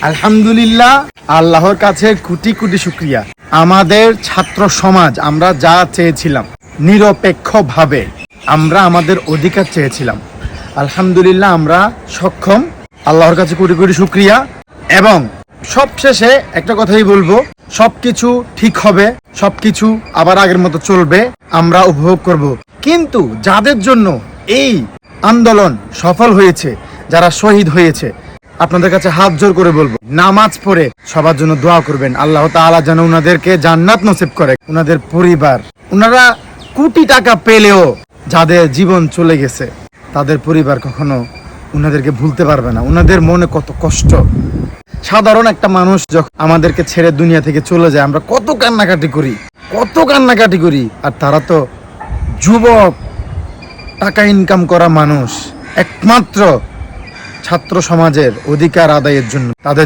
আলহামদুলিল্লাহ, আল্লাহর কাছে কোটি কোটি শুকরিয়া। আমাদের ছাত্র সমাজ আমরা যা চেয়েছিলাম, নিরপেক্ষভাবে আমরা আমাদের অধিকার চেয়েছিলাম। আলহামদুলিল্লাহ আমরা সক্ষম, আল্লাহর কাছে কোটি কোটি শুকরিয়া। এবং সবশেষে একটা কথাই বলবো, সবকিছু ঠিক হবে, সবকিছু আবার আগের মতো চলবে, আমরা উপভোগ করব। কিন্তু যাদের জন্য এই আন্দোলন সফল হয়েছে, যারা শহীদ হয়েছে, আপনাদের কাছে হাত জোর করে বলবো, নামাজ পড়ে সবার জন্য দোয়া করবেন। আল্লাহ তাআলা যেন উনাদেরকে জান্নাত নসিব করে। উনাদের পরিবার, উনারা কোটি টাকা পেলেও যাদের জীবন চলে গেছে, তাদের পরিবার কখনো উনাদেরকে ভুলতে পারবে না। উনাদের মনে কত কষ্ট। সাধারণ একটা মানুষ যখন আমাদেরকে ছেড়ে দুনিয়া থেকে চলে যায়, আমরা কত কান্নাকাটি করি। আর তারা তো যুবক, টাকা ইনকাম করা মানুষ, একমাত্র ছাত্র সমাজের অধিকার আদায়ের জন্য তাদের